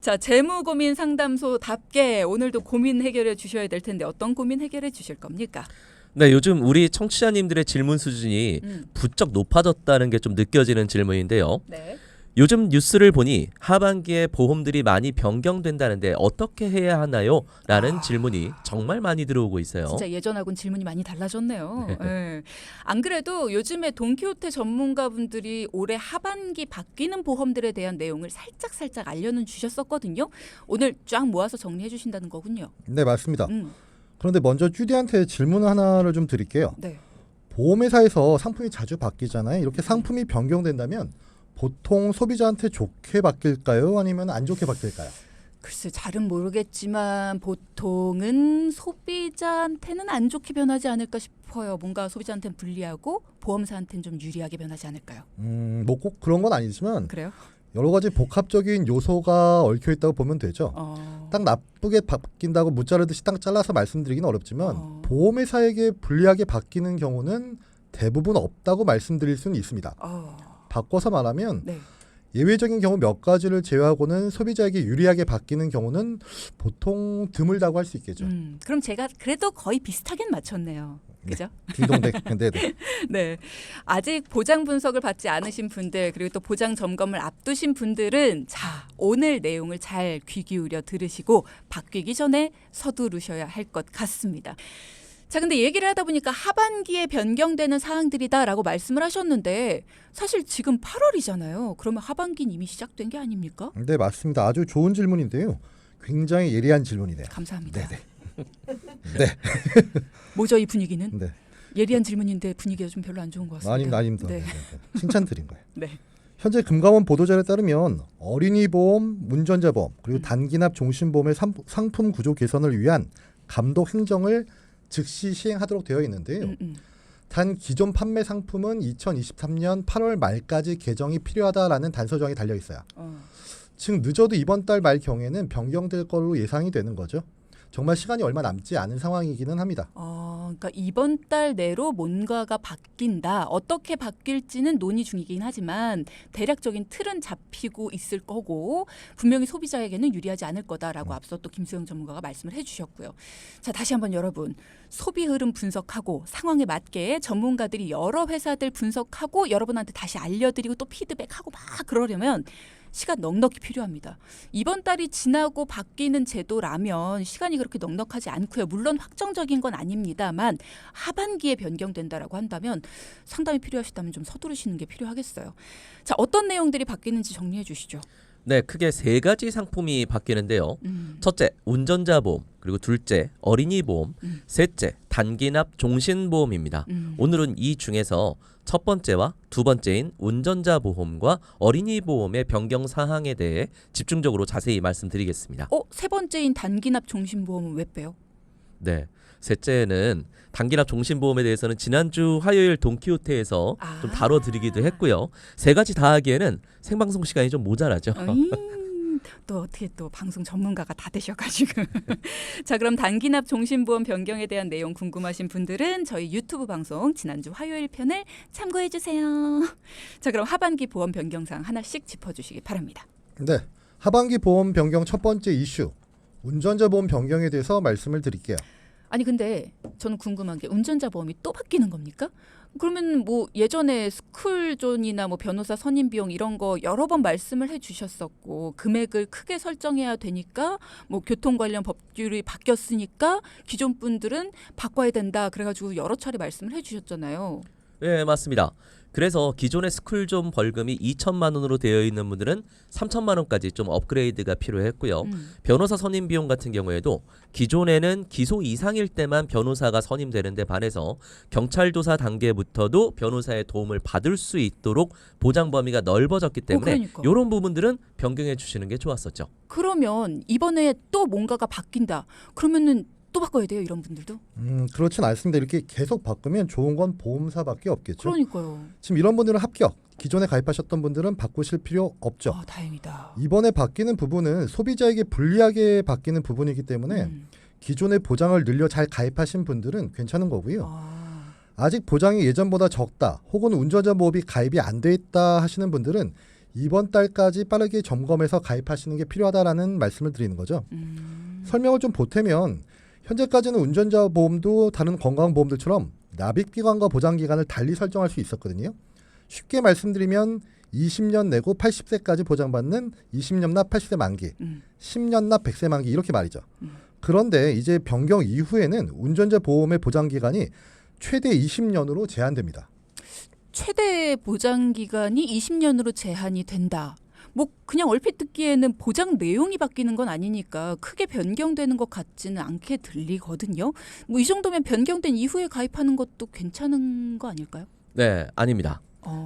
자, 재무 고민 상담소답게 오늘도 고민 해결해 주셔야 될 텐데 어떤 고민 해결해 주실 겁니까? 네, 요즘 우리 청취자님들의 질문 수준이 부쩍 높아졌다는 게 좀 느껴지는 질문인데요. 네. 요즘 뉴스를 보니 하반기에 보험들이 많이 변경된다는데 어떻게 해야 하나요? 라는 질문이 정말 많이 들어오고 있어요. 진짜 예전하고는 질문이 많이 달라졌네요. 네. 네. 안 그래도 요즘에 돈키호테 전문가분들이 올해 하반기 바뀌는 보험들에 대한 내용을 살짝 알려는 주셨었거든요. 오늘 쫙 모아서 정리해 주신다는 거군요. 네, 맞습니다. 그런데 먼저 주디한테 질문 하나를 좀 드릴게요. 네. 보험회사에서 상품이 자주 바뀌잖아요. 이렇게 상품이 변경된다면 보통 소비자한테 좋게 바뀔까요? 아니면 안 좋게 바뀔까요? 글쎄 잘은 모르겠지만 보통은 소비자한테는 안 좋게 변하지 않을까 싶어요. 뭔가 소비자한테는 불리하고 보험사한테는 좀 유리하게 변하지 않을까요? 뭐 꼭 그런 건 아니지만 그래요? 여러 가지 복합적인 요소가 얽혀 있다고 보면 되죠. 딱 나쁘게 바뀐다고 무자르듯이 딱 잘라서 말씀드리기는 어렵지만 보험회사에게 불리하게 바뀌는 경우는 대부분 없다고 말씀드릴 수는 있습니다. 바꿔서 말하면 네. 예외적인 경우 몇 가지를 제외하고는 소비자에게 유리하게 바뀌는 경우는 보통 드물다고 할 수 있겠죠. 그럼 제가 그래도 거의 비슷하긴 맞췄네요. 그죠? 딩동댕. 네. 네. 아직 보장 분석을 받지 않으신 분들 그리고 또 보장 점검을 앞두신 분들은 자, 오늘 내용을 잘 귀 기울여 들으시고 바뀌기 전에 서두르셔야 할 것 같습니다. 자, 근데 얘기를 하다 보니까 하반기에 변경되는 사항들이다라고 말씀을 하셨는데 사실 지금 8월이잖아요. 그러면 하반기는 이미 시작된 게 아닙니까? 네, 맞습니다. 아주 좋은 질문인데요. 굉장히 예리한 질문이네요. 감사합니다. 네. 뭐죠 이 분위기는? 네. 예리한 질문인데 분위기가 좀 별로 안 좋은 것 같습니다. 아닙니다. 네. 네. 칭찬드린 거예요. 네. 현재 금감원 보도자료에 따르면 어린이 보험, 운전자 보험, 그리고 단기납 종신보험의 상품 구조 개선을 위한 감독 행정을 즉시 시행하도록 되어 있는데요. 단 기존 판매 상품은 2023년 8월 말까지 개정이 필요하다라는 단서 조항이 달려 있어요. 즉 늦어도 이번 달 말 경에는 변경될 걸로 예상이 되는 거죠. 정말 시간이 얼마 남지 않은 상황이기는 합니다. 그러니까 이번 달 내로 뭔가가 바뀐다. 어떻게 바뀔지는 논의 중이긴 하지만 대략적인 틀은 잡히고 있을 거고 분명히 소비자에게는 유리하지 않을 거다라고 앞서 또 김수영 전문가가 말씀을 해주셨고요. 자, 다시 한번 여러분 소비 흐름 분석하고 상황에 맞게 전문가들이 여러 회사들 분석하고 여러분한테 다시 알려드리고 또 피드백하고 막 그러려면 시간 넉넉히 필요합니다. 이번 달이 지나고 바뀌는 제도라면 시간이 그렇게 넉넉하지 않고요. 물론 확정적인 건 아닙니다만 하반기에 변경된다라고 한다면 상담이 필요하시다면 좀 서두르시는 게 필요하겠어요. 자, 어떤 내용들이 바뀌는지 정리해 주시죠. 네, 크게 세 가지 상품이 바뀌는데요. 첫째, 운전자 보험, 그리고 둘째, 어린이 보험, 셋째, 단기납 종신보험입니다. 오늘은 이 중에서 첫 번째와 두 번째인 운전자 보험과 어린이 보험의 변경 사항에 대해 집중적으로 자세히 말씀드리겠습니다. 세 번째인 단기납 종신보험은 왜 빼요? 네, 셋째는 단기납 종신보험에 대해서는 지난주 화요일 돈키호테에서 좀 다뤄드리기도 했고요. 세 가지 다 하기에는 생방송 시간이 좀 모자라죠. 또 어떻게 또 방송 전문가가 다 되셔가지고 자, 그럼 단기납 종신보험 변경에 대한 내용 궁금하신 분들은 저희 유튜브 방송 지난주 화요일 편을 참고해 주세요. 자, 그럼 하반기 보험 변경사항 하나씩 짚어주시기 바랍니다. 네, 하반기 보험 변경 첫 번째 이슈 운전자 보험 변경에 대해서 말씀을 드릴게요. 아니 근데 저는 궁금한 게 운전자 보험이 또 바뀌는 겁니까? 그러면 뭐 예전에 스쿨존이나 뭐 변호사 선임 비용 이런 거 여러 번 말씀을 해주셨었고 금액을 크게 설정해야 되니까 뭐 교통 관련 법률이 바뀌었으니까 기존 분들은 바꿔야 된다 그래가지고 여러 차례 말씀을 해주셨잖아요. 네, 맞습니다. 그래서 기존의 스쿨존 벌금이 2천만 원으로 되어 있는 분들은 3천만 원까지 좀 업그레이드가 필요했고요. 변호사 선임 비용 같은 경우에도 기존에는 기소 이상일 때만 변호사가 선임되는데 반해서 경찰 조사 단계부터도 변호사의 도움을 받을 수 있도록 보장 범위가 넓어졌기 때문에 이런 부분들은 변경해 주시는 게 좋았었죠. 그러면 이번에 또 뭔가가 바뀐다. 그러면은 또 바꿔야 돼요, 이런 분들도? 그렇진 않습니다. 이렇게 계속 바꾸면 좋은 건 보험사밖에 없겠죠. 그러니까요. 지금 이런 분들은 합격. 기존에 가입하셨던 분들은 바꾸실 필요 없죠. 다행이다. 이번에 바뀌는 부분은 소비자에게 불리하게 바뀌는 부분이기 때문에 기존의 보장을 늘려 잘 가입하신 분들은 괜찮은 거고요. 아직 보장이 예전보다 적다 혹은 운전자 보험이 가입이 안 돼 있다 하시는 분들은 이번 달까지 빠르게 점검해서 가입하시는 게 필요하다라는 말씀을 드리는 거죠. 설명을 좀 보태면 현재까지는 운전자 보험도 다른 건강보험들처럼 납입기간과 보장기간을 달리 설정할 수 있었거든요. 쉽게 말씀드리면 20년 내고 80세까지 보장받는 20년 납 80세 만기, 10년 납 100세 만기 이렇게 말이죠. 그런데 이제 변경 이후에는 운전자 보험의 보장기간이 최대 20년으로 제한됩니다. 최대 보장 기간이 20년으로 제한이 된다. 뭐 그냥 얼핏 듣기에는 보장 내용이 바뀌는 건 아니니까 크게 변경되는 것 같지는 않게 들리거든요. 뭐 이 정도면 변경된 이후에 가입하는 것도 괜찮은 거 아닐까요? 네, 아닙니다.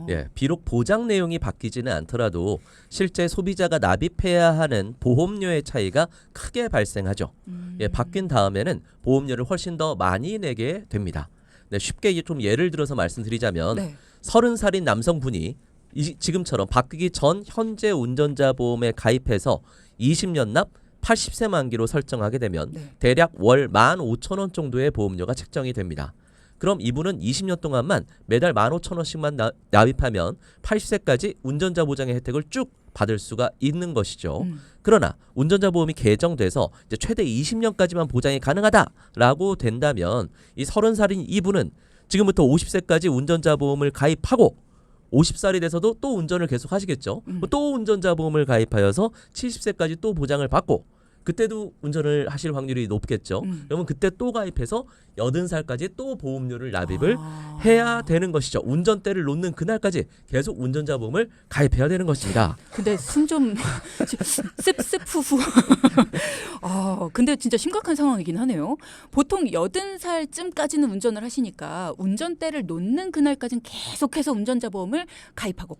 예, 비록 보장 내용이 바뀌지는 않더라도 실제 소비자가 납입해야 하는 보험료의 차이가 크게 발생하죠. 예, 바뀐 다음에는 보험료를 훨씬 더 많이 내게 됩니다. 네, 쉽게 좀 예를 들어서 말씀드리자면 네. 30살인 남성분이 지금처럼 바뀌기 전 현재 운전자 보험에 가입해서 20년 납 80세 만기로 설정하게 되면 네. 대략 월 15,000원 정도의 보험료가 책정이 됩니다. 그럼 이분은 20년 동안만 매달 15,000원씩만 납입하면 80세까지 운전자 보장의 혜택을 쭉 받을 수가 있는 것이죠. 그러나 운전자 보험이 개정돼서 이제 최대 20년까지만 보장이 가능하다라고 된다면 이 30살인 이분은 지금부터 50세까지 운전자 보험을 가입하고 50살이 돼서도 또 운전을 계속 하시겠죠. 또 운전자 보험을 가입하여서 70세까지 또 보장을 받고 그때도 운전을 하실 확률이 높겠죠. 그러면 그때 또 가입해서 80살까지 또 보험료를 납입을 해야 되는 것이죠. 운전대를 놓는 그날까지 계속 운전자 보험을 가입해야 되는 것입니다. 근데 숨 좀 씁씁후후. 근데 진짜 심각한 상황이긴 하네요. 보통 80살쯤까지는 운전을 하시니까 운전대를 놓는 그날까지는 계속해서 운전자 보험을 가입하고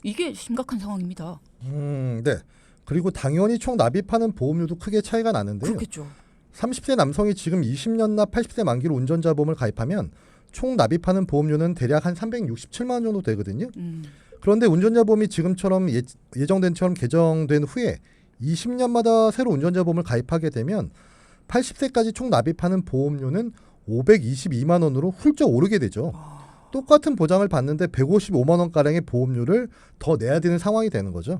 이게 심각한 상황입니다. 네. 그리고 당연히 총 납입하는 보험료도 크게 차이가 나는데요. 그렇겠죠. 30세 남성이 지금 20년 납 80세 만기로 운전자 보험을 가입하면 총 납입하는 보험료는 대략 한 367만 원 정도 되거든요. 그런데 운전자 보험이 지금처럼 예정된처럼 개정된 후에 20년마다 새로 운전자 보험을 가입하게 되면 80세까지 총 납입하는 보험료는 522만 원으로 훌쩍 오르게 되죠. 똑같은 보장을 받는데 155만 원가량의 보험료를 더 내야 되는 상황이 되는 거죠.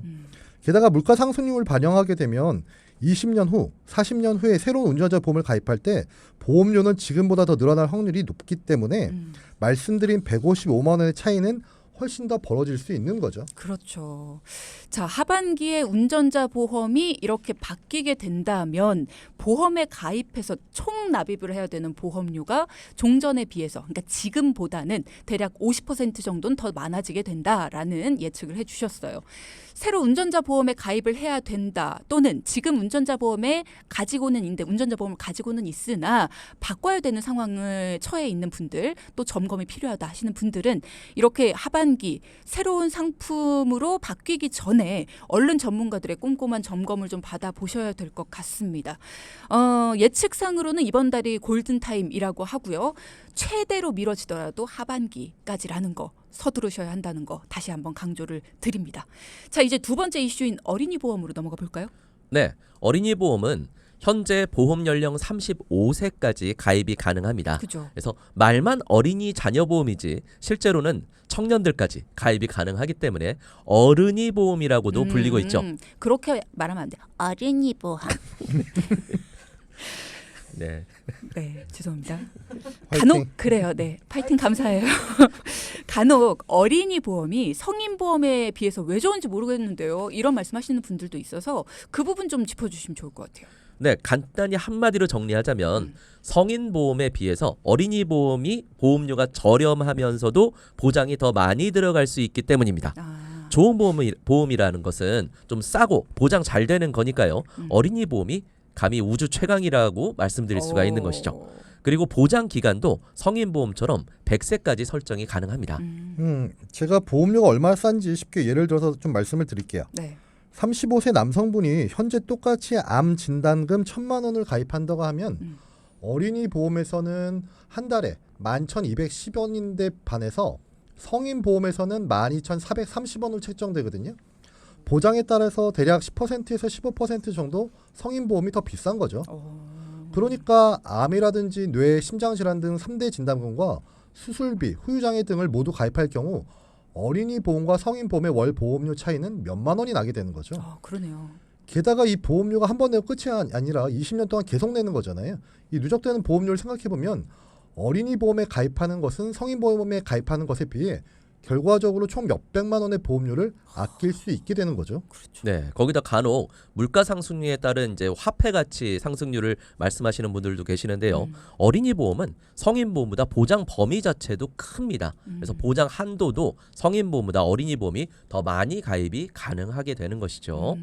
게다가 물가 상승률을 반영하게 되면 20년 후, 40년 후에 새로운 운전자 보험을 가입할 때 보험료는 지금보다 더 늘어날 확률이 높기 때문에 말씀드린 155만 원의 차이는 훨씬 더 벌어질 수 있는 거죠. 그렇죠. 자, 하반기에 운전자 보험이 이렇게 바뀌게 된다면 보험에 가입해서 총 납입을 해야 되는 보험료가 종전에 비해서, 그러니까 지금보다는 대략 50% 정도는 더 많아지게 된다라는 예측을 해주셨어요. 새로 운전자 보험에 가입을 해야 된다, 또는 지금 운전자 보험에 가지고는 있는데 운전자 보험을 가지고는 있으나 바꿔야 되는 상황을 처해 있는 분들, 또 점검이 필요하다 하시는 분들은 이렇게 하반기 새로운 상품으로 바뀌기 전에 얼른 전문가들의 꼼꼼한 점검을 좀 받아보셔야 될 것 같습니다. 예측상으로는 이번 달이 골든타임이라고 하고요. 최대로 미뤄지더라도 하반기까지라는 거 서두르셔야 한다는 거 다시 한번 강조를 드립니다. 자, 이제 두 번째 이슈인 어린이 보험으로 넘어가 볼까요? 네, 어린이 보험은 현재 보험 연령 35세까지 가입이 가능합니다. 그죠. 그래서 말만 어린이 자녀 보험이지 실제로는 청년들까지 가입이 가능하기 때문에 어른이 보험이라고도 불리고 있죠. 그렇게 말하면 안 돼. 어린이 보험. 네. 네, 죄송합니다. 화이팅. 간혹 그래요. 네, 파이팅 감사해요. 간혹 어린이 보험이 성인 보험에 비해서 왜 좋은지 모르겠는데요. 이런 말씀하시는 분들도 있어서 그 부분 좀 짚어주시면 좋을 것 같아요. 네, 간단히 한마디로 정리하자면 성인 보험에 비해서 어린이 보험이 보험료가 저렴하면서도 보장이 더 많이 들어갈 수 있기 때문입니다. 좋은 보험이라는 것은 좀 싸고 보장 잘 되는 거니까요. 어린이 보험이 감히 우주 최강이라고 말씀드릴 수가 있는 것이죠. 그리고 보장 기간도 성인 보험처럼 100세까지 설정이 가능합니다. 제가 보험료가 얼마나 싼지 쉽게 예를 들어서 좀 말씀을 드릴게요. 네. 35세 남성분이 현재 똑같이 암 진단금 1,000만 원을 가입한다고 하면 어린이 보험에서는 한 달에 11,210원인데 반해서 성인 보험에서는 12,430원으로 책정되거든요. 보장에 따라서 대략 10%에서 15% 정도 성인 보험이 더 비싼 거죠. 그러니까 암이라든지 뇌, 심장질환 등 3대 진단금과 수술비, 후유장애 등을 모두 가입할 경우 어린이 보험과 성인 보험의 월 보험료 차이는 몇만 원이 나게 되는 거죠. 그러네요. 게다가 이 보험료가 한 번 내고 끝이 아니라 20년 동안 계속 내는 거잖아요. 이 누적되는 보험료를 생각해 보면 어린이 보험에 가입하는 것은 성인 보험에 가입하는 것에 비해 결과적으로 총 몇백만 원의 보험료를 아낄 수 있게 되는 거죠. 그렇죠. 네, 거기다 간혹 물가 상승률에 따른 이제 화폐 가치 상승률을 말씀하시는 분들도 계시는데요. 어린이 보험은 성인 보험보다 보장 범위 자체도 큽니다. 그래서 보장 한도도 성인 보험보다 어린이 보험이 더 많이 가입이 가능하게 되는 것이죠.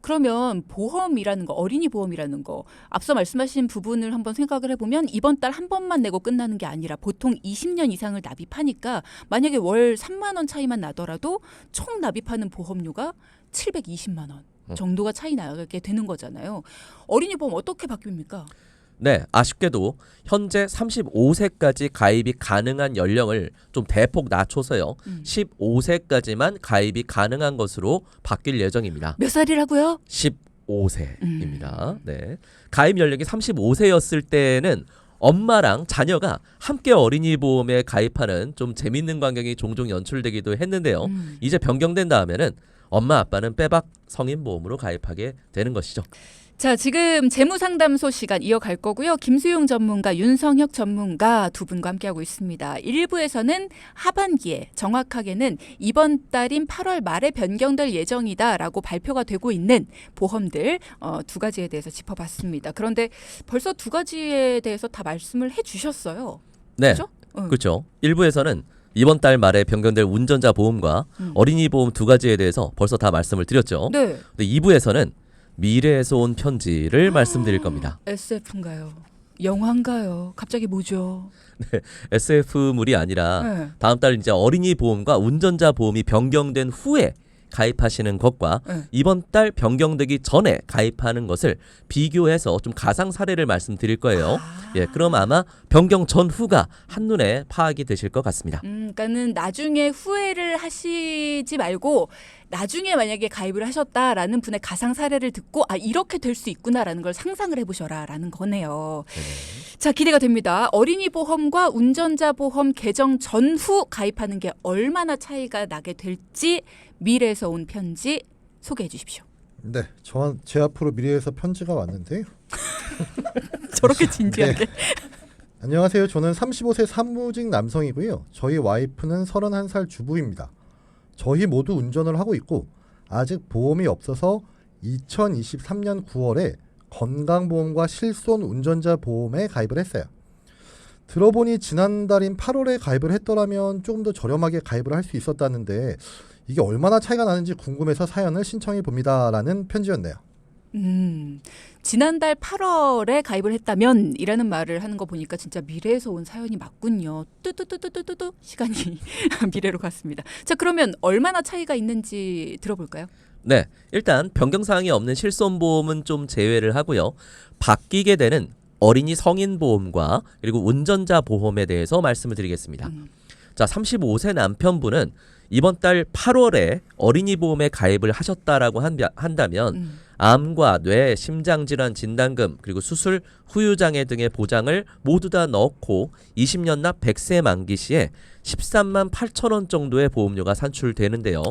그러면 보험이라는 거, 어린이 보험이라는 거 앞서 말씀하신 부분을 한번 생각을 해보면 이번 달 한 번만 내고 끝나는 게 아니라 보통 20년 이상을 납입하니까 만약에 월 3만 원 차이만 나더라도 총 납입하는 보험료가 720만 원 정도가 차이 나게 되는 거잖아요. 어린이 보험 어떻게 바뀝니까? 네, 아쉽게도 현재 35세까지 가입이 가능한 연령을 좀 대폭 낮춰서요. 15세까지만 가입이 가능한 것으로 바뀔 예정입니다. 몇 살이라고요? 15세입니다. 네. 가입 연령이 35세였을 때는 엄마랑 자녀가 함께 어린이 보험에 가입하는 좀 재밌는 광경이 종종 연출되기도 했는데요. 이제 변경된 다음에는 엄마 아빠는 빼박 성인 보험으로 가입하게 되는 것이죠. 자, 지금 재무상담소 시간 이어갈 거고요. 김수용 전문가, 윤성혁 전문가 두 분과 함께하고 있습니다. 1부에서는 하반기에 정확하게는 이번 달인 8월 말에 변경될 예정이다라고 발표가 되고 있는 보험들 두 가지에 대해서 짚어봤습니다. 그런데 벌써 두 가지에 대해서 다 말씀을 해주셨어요. 네, 그렇죠? 그렇죠. 1부에서는 이번 달 말에 변경될 운전자 보험과 어린이 보험 두 가지에 대해서 벌써 다 말씀을 드렸죠. 네. 근데 2부에서는 미래에서 온 편지를 말씀드릴 겁니다. SF인가요? 영화인가요? 갑자기 뭐죠? SF물이 아니라 네. 다음 달 이제 어린이 보험과 운전자 보험이 변경된 후에 가입하시는 것과 네. 이번 달 변경되기 전에 가입하는 것을 비교해서 좀 가상 사례를 말씀드릴 거예요. 예, 그럼 아마 변경 전후가 한눈에 파악이 되실 것 같습니다. 그러니까는 나중에 후회를 하시지 말고 나중에 만약에 가입을 하셨다라는 분의 가상 사례를 듣고 이렇게 될 수 있구나라는 걸 상상을 해보셔라라는 거네요. 자, 기대가 됩니다. 어린이 보험과 운전자 보험 개정 전후 가입하는 게 얼마나 차이가 나게 될지 미래에서 온 편지 소개해 주십시오. 네, 제 앞으로 미래에서 편지가 왔는데요. 저렇게 진지하게. 네. 안녕하세요. 저는 35세 사무직 남성이고요. 저희 와이프는 31살 주부입니다. 저희 모두 운전을 하고 있고 아직 보험이 없어서 2023년 9월에 건강보험과 실손 운전자 보험에 가입을 했어요. 들어보니 지난달인 8월에 가입을 했더라면 조금 더 저렴하게 가입을 할 수 있었다는데 이게 얼마나 차이가 나는지 궁금해서 사연을 신청해 봅니다라는 편지였네요. 지난달 8월에 가입을 했다면 이라는 말을 하는 거 보니까 진짜 미래에서 온 사연이 맞군요. 뚜뚜뚜뚜뚜뚜 시간이 미래로 갔습니다. 자, 그러면 얼마나 차이가 있는지 들어볼까요? 네, 일단 변경사항이 없는 실손보험은 좀 제외를 하고요. 바뀌게 되는 어린이 성인 보험과 그리고 운전자 보험에 대해서 말씀을 드리겠습니다. 자, 35세 남편분은 이번 달 8월에 어린이 보험에 가입을 하셨다라고 한다면 암과 뇌, 심장질환 진단금 그리고 수술, 후유장애 등의 보장을 모두 다 넣고 20년 납 100세 만기 시에 13만 8천 원 정도의 보험료가 산출되는데요.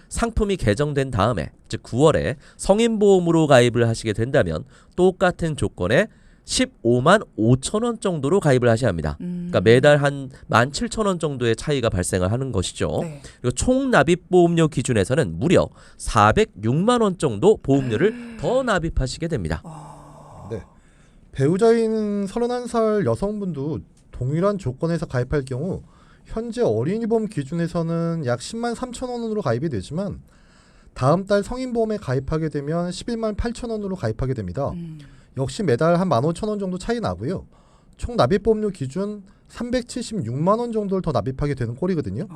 상품이 개정된 다음에 즉 9월에 성인보험으로 가입을 하시게 된다면 똑같은 조건에 15만 5천 원 정도로 가입을 하셔야 합니다. 그러니까 매달 한 17,000원 정도의 차이가 발생을 하는 것이죠. 네. 그리고 총 납입 보험료 기준에서는 무려 406만 원 정도 보험료를 더 납입하시게 됩니다. 네. 배우자인 31살 여성분도 동일한 조건에서 가입할 경우 현재 어린이보험 기준에서는 약 10만 3천 원으로 가입이 되지만 다음 달 성인보험에 가입하게 되면 11만 8천 원으로 가입하게 됩니다. 역시 매달 한 15,000원 정도 차이 나고요. 총 납입보험료 기준 376만 원 정도를 더 납입하게 되는 꼴이거든요.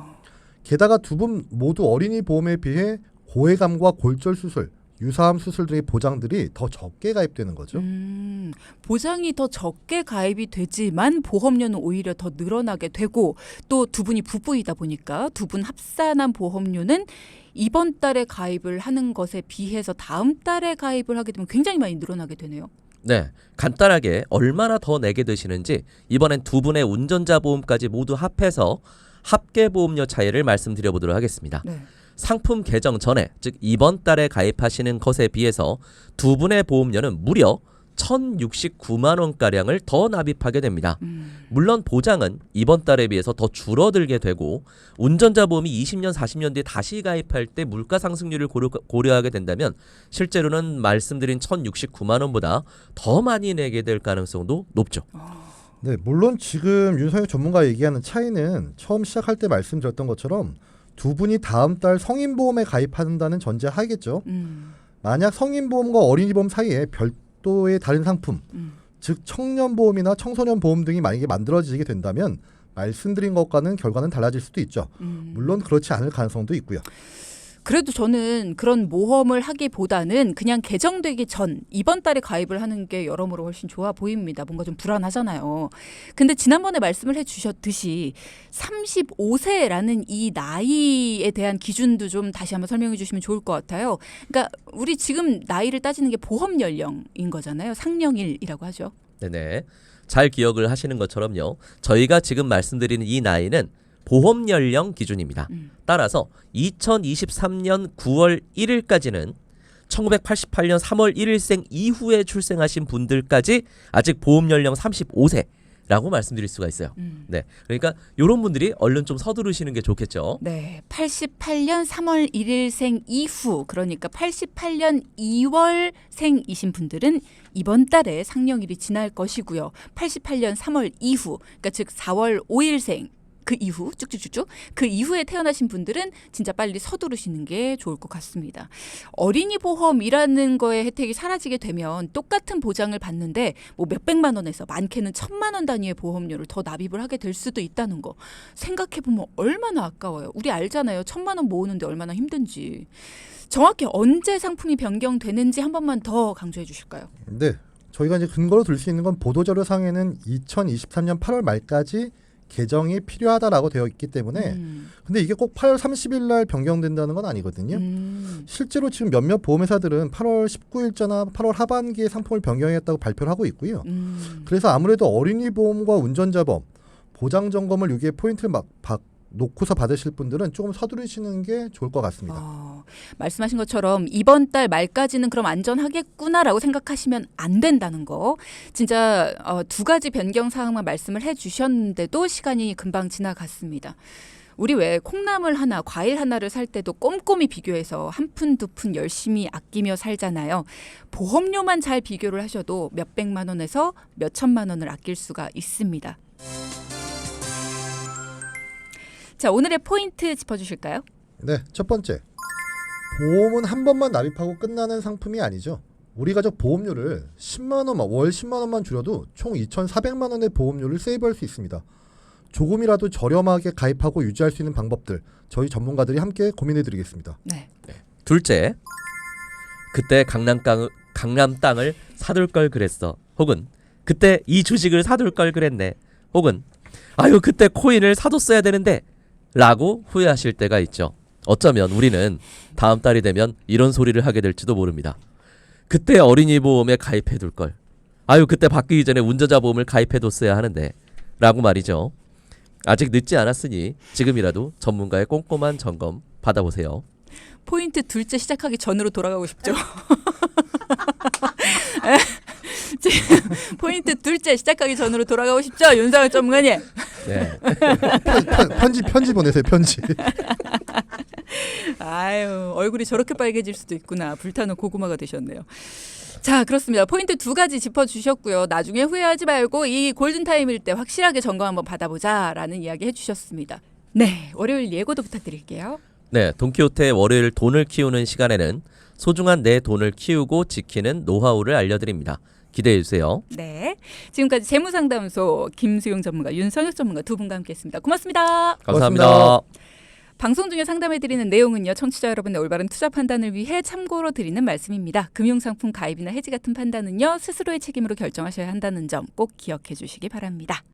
게다가 두 분 모두 어린이 보험에 비해 고해감과 골절 수술, 유사암 수술 등의 보장들이 더 적게 가입되는 거죠. 보장이 더 적게 가입이 되지만 보험료는 오히려 더 늘어나게 되고 또 두 분이 부부이다 보니까 두 분 합산한 보험료는 이번 달에 가입을 하는 것에 비해서 다음 달에 가입을 하게 되면 굉장히 많이 늘어나게 되네요. 네, 간단하게 얼마나 더 내게 되시는지 이번엔 두 분의 운전자 보험까지 모두 합해서 합계보험료 차이를 말씀드려보도록 하겠습니다. 네. 상품 개정 전에, 즉 이번 달에 가입하시는 것에 비해서 두 분의 보험료는 무려 1,069만 원가량을 더 납입하게 됩니다. 물론 보장은 이번 달에 비해서 더 줄어들게 되고 운전자 보험이 20년, 40년 뒤에 다시 가입할 때 물가 상승률을 고려하게 된다면 실제로는 말씀드린 1,069만 원보다 더 많이 내게 될 가능성도 높죠. 네, 물론 지금 윤석열 전문가 얘기하는 차이는 처음 시작할 때 말씀드렸던 것처럼 두 분이 다음 달 성인보험에 가입한다는 전제 하에겠죠. 만약 성인보험과 어린이보험 사이에 별도의 다른 상품, 즉 청년보험이나 청소년보험 등이 만약에 만들어지게 된다면 말씀드린 것과는 결과는 달라질 수도 있죠. 물론 그렇지 않을 가능성도 있고요. 그래도 저는 그런 모험을 하기보다는 그냥 개정되기 전 이번 달에 가입을 하는 게 여러모로 훨씬 좋아 보입니다. 뭔가 좀 불안하잖아요. 근데 지난번에 말씀을 해주셨듯이 35세라는 이 나이에 대한 기준도 좀 다시 한번 설명해 주시면 좋을 것 같아요. 그러니까 우리 지금 나이를 따지는 게 보험 연령인 거잖아요. 상령일이라고 하죠. 네네. 잘 기억을 하시는 것처럼요. 저희가 지금 말씀드리는 이 나이는 보험 연령 기준입니다. 따라서 2023년 9월 1일까지는 1988년 3월 1일생 이후에 출생하신 분들까지 아직 보험 연령 35세라고 말씀드릴 수가 있어요. 네, 그러니까 이런 분들이 얼른 좀 서두르시는 게 좋겠죠. 네, 88년 3월 1일생 이후, 그러니까 88년 2월생이신 분들은 이번 달에 상령일이 지날 것이고요. 88년 3월 이후, 그러니까 즉 4월 5일생 그 이후 쭉쭉쭉쭉 그 이후에 태어나신 분들은 진짜 빨리 서두르시는 게 좋을 것 같습니다. 어린이 보험이라는 거의 혜택이 사라지게 되면 똑같은 보장을 받는데 뭐 몇백만 원에서 많게는 1,000만 원 단위의 보험료를 더 납입을 하게 될 수도 있다는 거 생각해보면 얼마나 아까워요. 우리 알잖아요. 1,000만 원 모으는데 얼마나 힘든지. 정확히 언제 상품이 변경되는지 한 번만 더 강조해 주실까요? 네, 저희가 이제 근거로 들 수 있는 건 보도자료상에는 2023년 8월 말까지 개정이 필요하다라고 되어 있기 때문에 근데 이게 꼭 8월 30일 날 변경된다는 건 아니거든요. 실제로 지금 몇몇 보험회사들은 8월 19일자나 8월 하반기에 상품을 변경했다고 발표를 하고 있고요. 그래서 아무래도 어린이 보험과 운전자 보험 보장 점검을 여기에 포인트를 놓고서 받으실 분들은 조금 서두르시는 게 좋을 것 같습니다. 말씀하신 것처럼 이번 달 말까지는 그럼 안전하겠구나라고 생각하시면 안 된다는 거. 진짜 두 가지 변경 사항만 말씀을 해주셨는데도 시간이 금방 지나갔습니다. 우리 왜 콩나물 하나, 과일 하나를 살 때도 꼼꼼히 비교해서 한 푼, 두 푼 열심히 아끼며 살잖아요. 보험료만 잘 비교를 하셔도 몇백만 원에서 몇천만 원을 아낄 수가 있습니다. 자, 오늘의 포인트 짚어주실까요? 네, 첫 번째. 보험은 한 번만 납입하고 끝나는 상품이 아니죠. 우리 가족 보험료를 10만 원만, 월 10만 원만 줄여도 총 2,400만 원의 보험료를 세이브할 수 있습니다. 조금이라도 저렴하게 가입하고 유지할 수 있는 방법들 저희 전문가들이 함께 고민해드리겠습니다. 네. 둘째, 그때 강남 땅을 사둘 걸 그랬어. 혹은 그때 이 주식을 사둘 걸 그랬네. 혹은 아유 그때 코인을 사뒀어야 되는데 라고 후회하실 때가 있죠. 어쩌면 우리는 다음 달이 되면 이런 소리를 하게 될지도 모릅니다. 그때 어린이 보험에 가입해둘 걸. 아유 그때 바뀌기 전에 운전자 보험을 가입해뒀어야 하는데 라고 말이죠. 아직 늦지 않았으니 지금이라도 전문가의 꼼꼼한 점검 받아보세요. 포인트 둘째 시작하기 전으로 돌아가고 싶죠. 포인트 둘째 시작하기 전으로 돌아가고 싶죠, 윤상현 전문가님. 네. 편지 보내세요. 편지. 아유, 얼굴이 저렇게 빨개질 수도 있구나. 불타는 고구마가 되셨네요. 자, 그렇습니다. 포인트 두 가지 짚어주셨고요. 나중에 후회하지 말고 이 골든타임일 때 확실하게 점검 한번 받아보자라는 이야기 해주셨습니다. 네, 월요일 예고도 부탁드릴게요. 네, 돈키호테의 월요일 돈을 키우는 시간에는 소중한 내 돈을 키우고 지키는 노하우를 알려드립니다. 기대해주세요. 네, 지금까지 재무상담소 김수용 전문가, 윤성혁 전문가 두 분과 함께했습니다. 고맙습니다. 감사합니다. 고맙습니다. 방송 중에 상담해드리는 내용은요, 청취자 여러분의 올바른 투자 판단을 위해 참고로 드리는 말씀입니다. 금융상품 가입이나 해지 같은 판단은요, 스스로의 책임으로 결정하셔야 한다는 점 꼭 기억해 주시기 바랍니다.